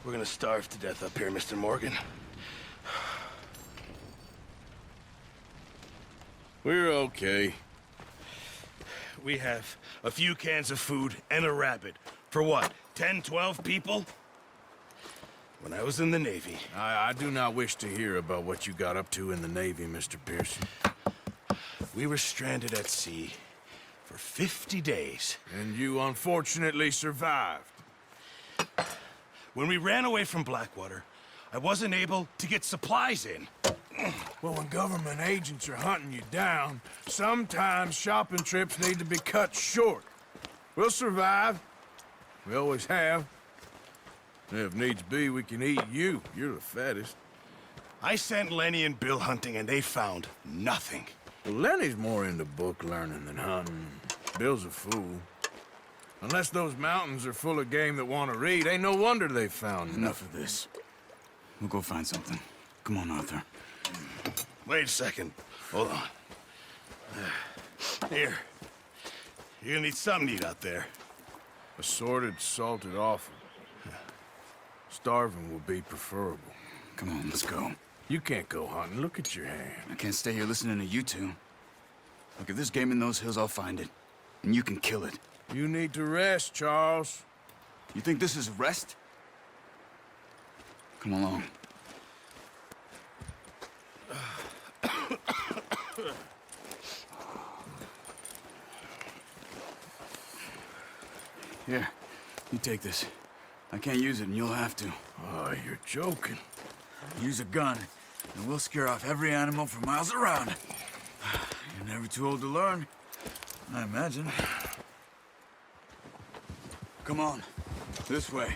We're gonna starve to death up here, Mr. Morgan. We're okay. We have a few cans of food and a rabbit. For what, 10, 12 people? When I was in the Navy... I do not wish to hear about what you got up to in the Navy, Mr. Pearson. We were stranded at sea for 50 days. And you unfortunately survived. When we ran away from Blackwater, I wasn't able to get supplies in. Well, when government agents are hunting you down, sometimes shopping trips need to be cut short. We'll survive. We always have. And if needs be, we can eat you. You're the fattest. I sent Lenny and Bill hunting, and they found nothing. Well, Lenny's more into book learning than hunting. Bill's a fool. Unless those mountains are full of game that want to read, ain't no wonder they found Enough of this. We'll go find something. Come on, Arthur. Wait a second. Hold on. Here. You're gonna need something to eat out there. Assorted, salted offal. Starving will be preferable. Come on, let's go. You can't go hunting. Look at your hand. I can't stay here listening to you two. Look, if there's game in those hills, I'll find it. And you can kill it. You need to rest, Charles. You think this is rest? Come along. Here, you take this. I can't use it, and you'll have to. Oh, you're joking. Use a gun, and we'll scare off every animal for miles around. You're never too old to learn, I imagine. Come on, this way.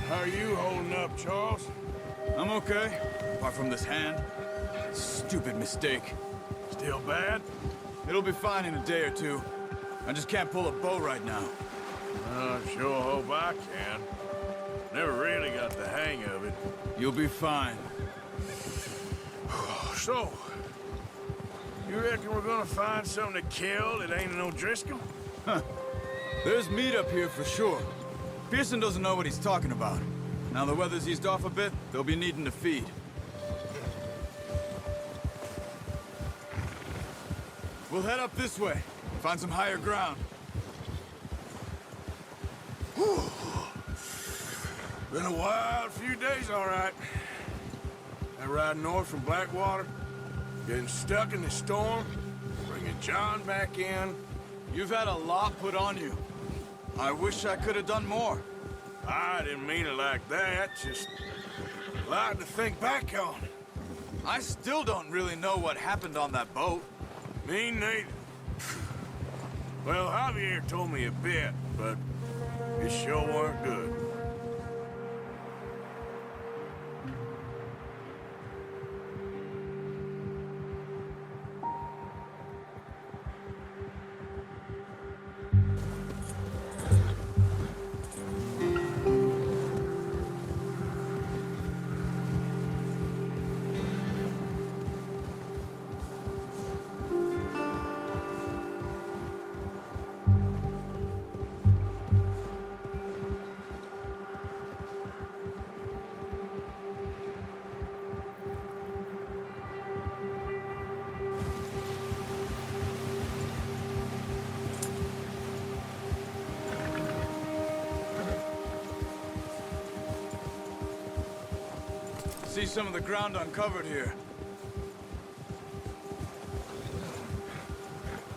How are you holding up, Charles? I'm okay, apart from this hand. Stupid mistake. Still bad? It'll be fine in a day or two. I just can't pull a bow right now. I sure hope I can. Never really got the hang of it. You'll be fine. So, you reckon we're gonna find something to kill that ain't no Driscoll? Huh. There's meat up here for sure. Pearson doesn't know what he's talking about. Now the weather's eased off a bit, they'll be needing to feed. We'll head up this way, find some higher ground. Whew. Been a wild few days, all right. That ride north from Blackwater, getting stuck in the storm, bringing John back in. You've had a lot put on you. I wish I could have done more. I didn't mean it like that, just a lot to think back on. I still don't really know what happened on that boat. Me neither. Well, Javier told me a bit, but it sure weren't good. See some of the ground uncovered here.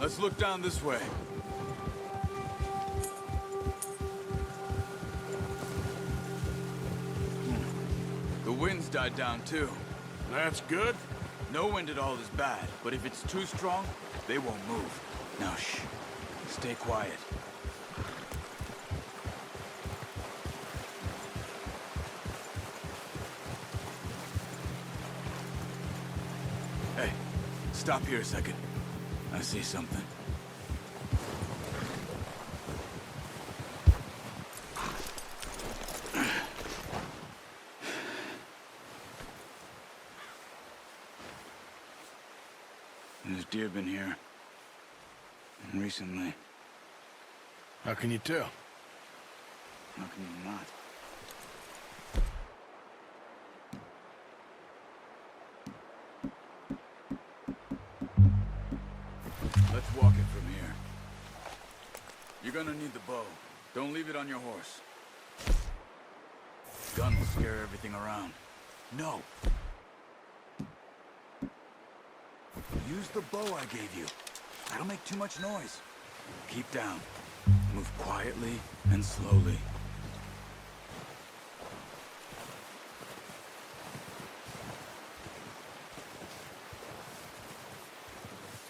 Let's look down this way. The wind's died down too. That's good. No wind at all is bad, but if it's too strong, they won't move. Now shh, stay quiet. Hey, stop here a second. I see something. There's deer been here. And recently. How can you tell? How can you not? Let's walk it from here. You're gonna need the bow. Don't leave it on your horse. Gun will scare everything around. No. Use the bow I gave you. That'll make too much noise. Keep down. Move quietly and slowly.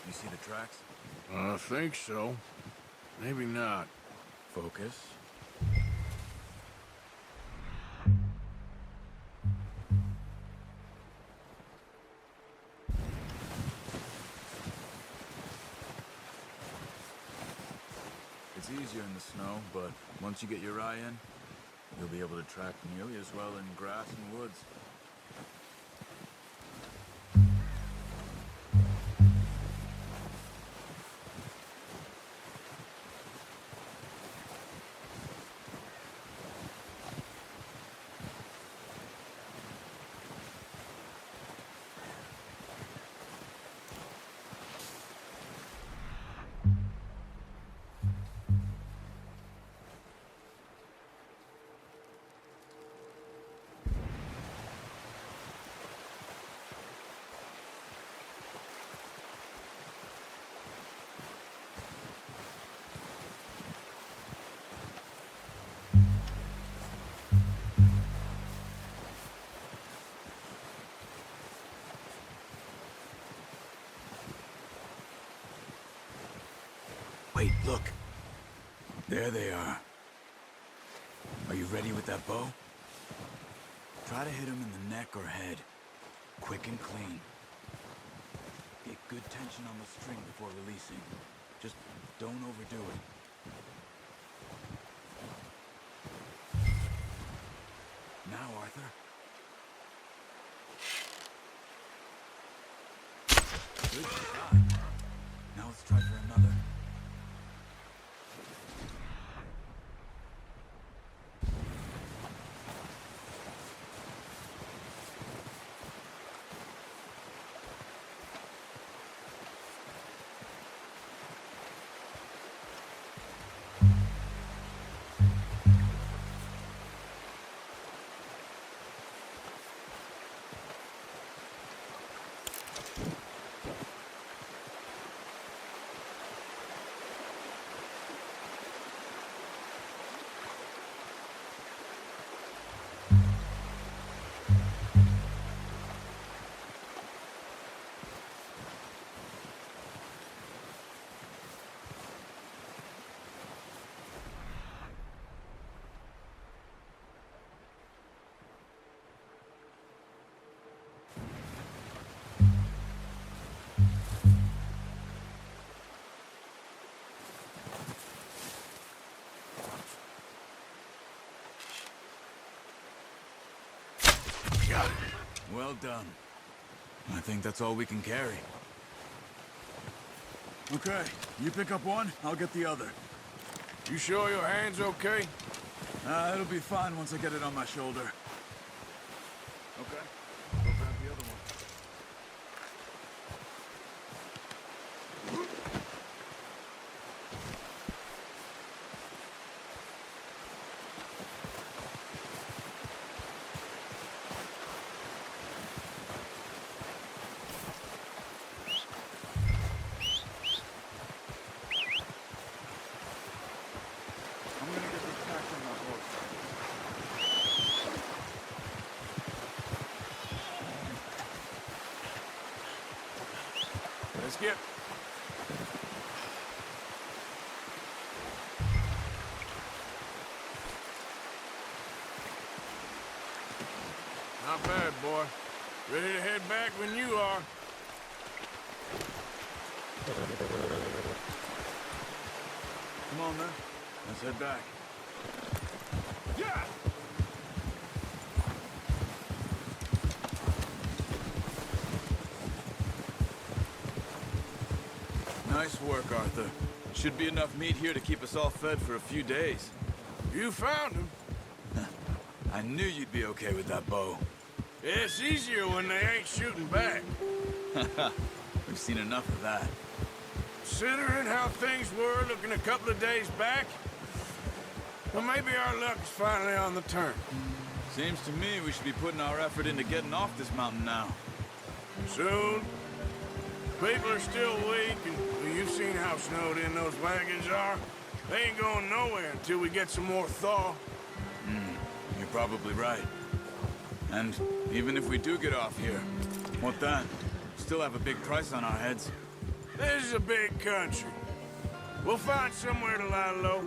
You see the tracks? I think so. Maybe not. Focus. It's easier in the snow, but once you get your eye in, you'll be able to track nearly as well in grass and woods. Wait, look. There they are. Are you ready with that bow? Try to hit him in the neck or head. Quick and clean. Get good tension on the string before releasing. Just don't overdo it. Now, Arthur. Good shot. Now let's try for another. Got it. Well done. I think that's all we can carry. Okay, you pick up one, I'll get the other. You sure your hand's okay? It'll be fine once I get it on my shoulder. Okay, go grab the other one. I'm gonna get this packed on my horse. Let's get... Not bad, boy. Ready to head back when you are. Come on, then. Let's head back. Yeah! Nice work, Arthur. Should be enough meat here to keep us all fed for a few days. You found him. I knew you'd be okay with that bow. It's easier when they ain't shooting back. We've seen enough of that. Considering how things were looking a couple of days back, well, maybe our luck is finally on the turn. Seems to me we should be putting our effort into getting off this mountain now. Soon. People are still weak, and well, you've seen how snowed in those wagons are. They ain't going nowhere until we get some more thaw. You're probably right. And even if we do get off here, what then? Still have a big price on our heads. This is a big country. We'll find somewhere to lie low.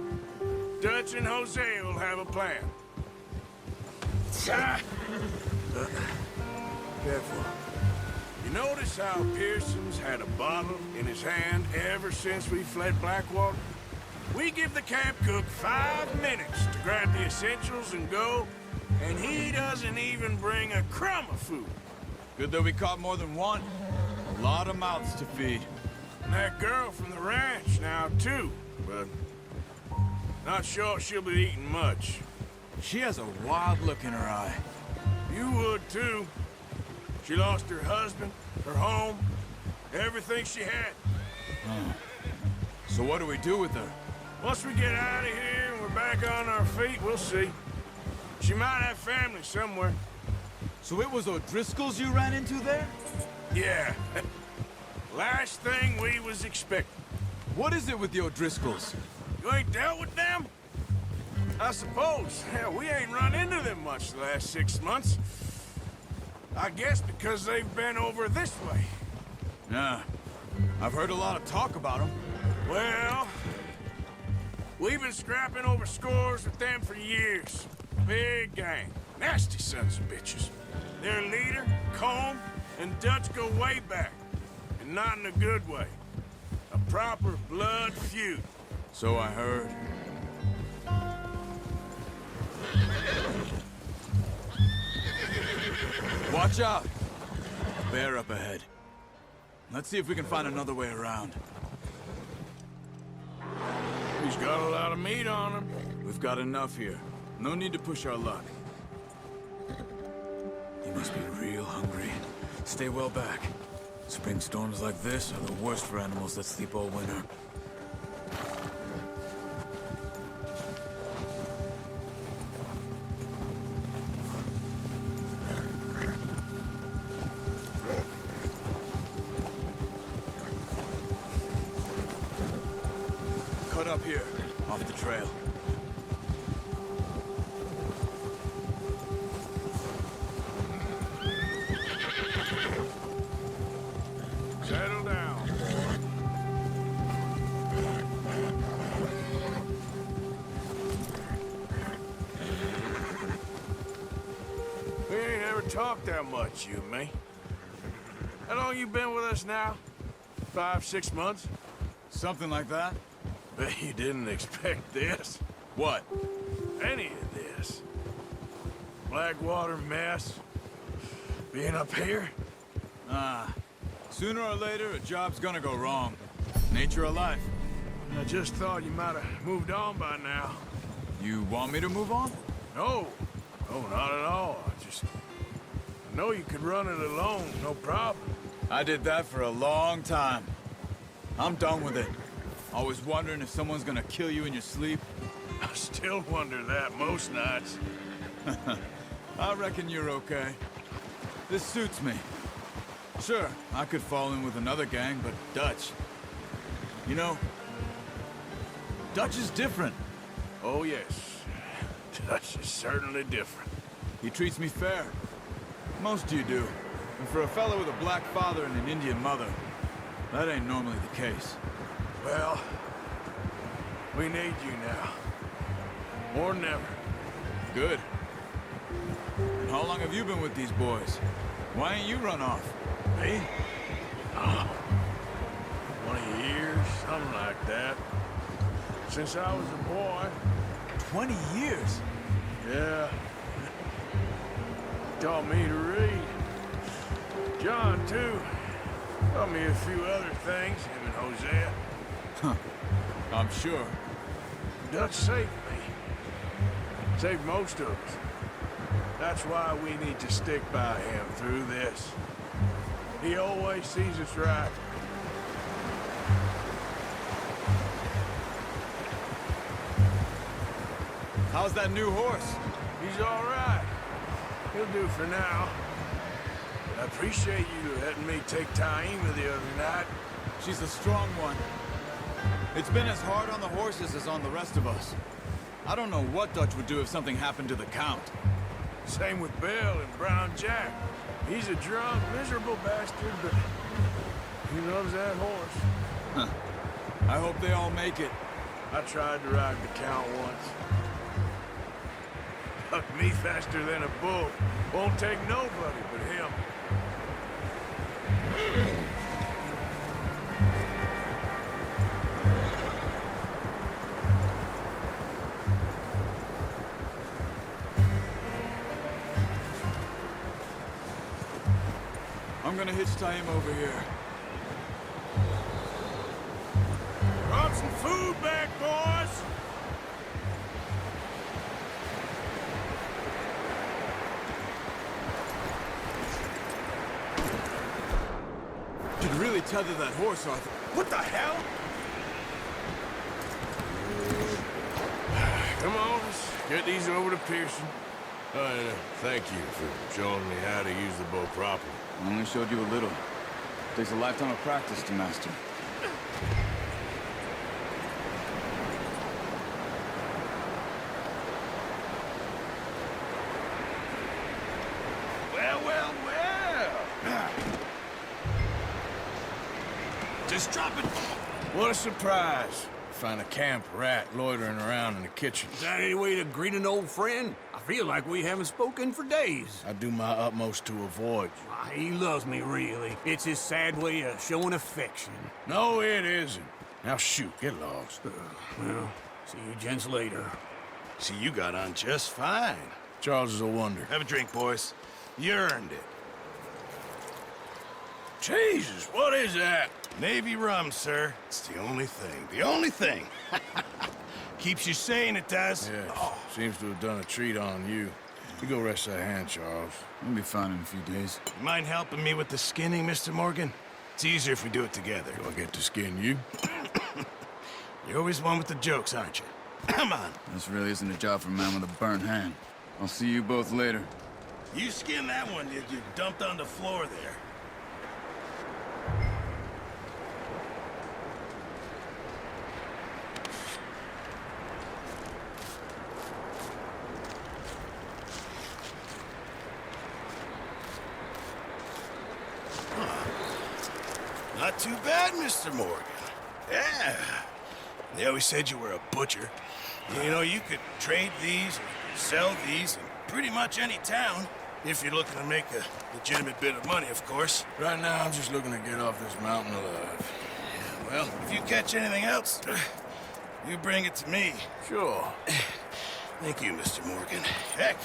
Dutch and Jose will have a plan. Careful. You notice how Pearson's had a bottle in his hand ever since we fled Blackwater? We give the camp cook 5 minutes to grab the essentials and go, and he doesn't even bring a crumb of food. Good that we caught more than one. A lot of mouths to feed. And that girl from the ranch now, too, but not sure she'll be eating much. She has a wild look in her eye. You would, too. She lost her husband, her home, everything she had. So what do we do with her? Once we get out of here and we're back on our feet, we'll see. She might have family somewhere. So it was O'Driscoll's you ran into there? Yeah. Last thing we was expecting. What is it with the O'Driscolls? You ain't dealt with them? I suppose. Hell, we ain't run into them much the last 6 months. I guess because they've been over this way. Yeah. I've heard a lot of talk about them. Well, we've been scrapping over scores with them for years. Big gang. Nasty sons of bitches. Their leader, Combe, and Dutch go way back. And not in a good way. A proper blood feud. So I heard. Watch out! Bear up ahead. Let's see if we can find another way around. He's got a lot of meat on him. We've got enough here. No need to push our luck. He must be real hungry. Stay well back. Spring storms like this are the worst for animals that sleep all winter. Cut up here, off the trail. Settle down. We ain't ever talked that much, you and me. How long you been with us now? 5, 6 months? Something like that? Bet you didn't expect this. What? Any of this. Blackwater mess. Being up here? Sooner or later, a job's gonna go wrong. Nature of life. I just thought you might have moved on by now. You want me to move on? No. No, not at all. I know you could run it alone, no problem. I did that for a long time. I'm done with it. Always wondering if someone's gonna kill you in your sleep. I still wonder that most nights. I reckon you're okay. This suits me. Sure, I could fall in with another gang, but Dutch... You know, Dutch is different. Oh, yes. Dutch is certainly different. He treats me fair. Most of you do. And for a fellow with a black father and an Indian mother, that ain't normally the case. Well, we need you now. More than ever. Good. And how long have you been with these boys? Why ain't you run off? Me? Oh, 20 years, something like that. Since I was a boy. 20 years? Yeah. Taught me to read. John, too. Taught me a few other things, him and Hosea. I'm sure. Dutch saved me. Saved most of us. That's why we need to stick by him through this. He always sees us right. How's that new horse? He's all right. He'll do for now. I appreciate you letting me take Taima the other night. She's a strong one. It's been as hard on the horses as on the rest of us. I don't know what Dutch would do if something happened to the Count. Same with Bill and Brown Jack. He's a drunk, miserable bastard, but he loves that horse. I hope they all make it. I tried to ride the Count once. Hucked me faster than a bull. Won't take nobody but him. I'm gonna hitch Taima over here. Brought some food back, boys! Should really tether that horse, Arthur. What the hell? Come on, let's get these over to Pearson. Thank you for showing me how to use the bow properly. I only showed you a little. Takes a lifetime of practice to master. Well, well, well. Just drop it. What a surprise. Find a camp rat loitering around in the kitchen. Is that any way to greet an old friend? I feel like we haven't spoken for days. I do my utmost to avoid you. He loves me, really. It's his sad way of showing affection. No, it isn't. Now shoot, get lost. Well, see you gents later. See, you got on just fine. Charles is a wonder. Have a drink, boys. You earned it. Jesus, what is that? Navy rum, sir. It's the only thing. The only thing. Keeps you sane, it does. Yeah, seems to have done a treat on you. You go rest that hand, Charles. We'll be fine in a few days. You mind helping me with the skinning, Mr. Morgan? It's easier if we do it together. Do I get to skin you? You're always one with the jokes, aren't you? Come on. This really isn't a job for a man with a burnt hand. I'll see you both later. You skin that one you dumped on the floor there. Not too bad, Mr. Morgan. Yeah. They always said you were a butcher. You know, you could trade these, or sell these in pretty much any town, if you're looking to make a legitimate bit of money, of course. Right now, I'm just looking to get off this mountain alive. Yeah, well, if you catch anything else, you bring it to me. Sure. Thank you, Mr. Morgan. Heck,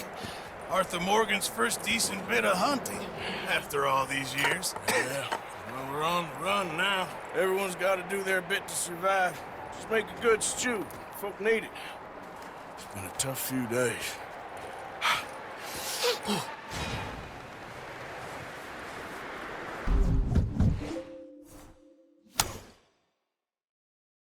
Arthur Morgan's first decent bit of hunting, after all these years. Yeah. Well, we're on the run now. Everyone's got to do their bit to survive. Just make a good stew. Folk need it. It's been a tough few days.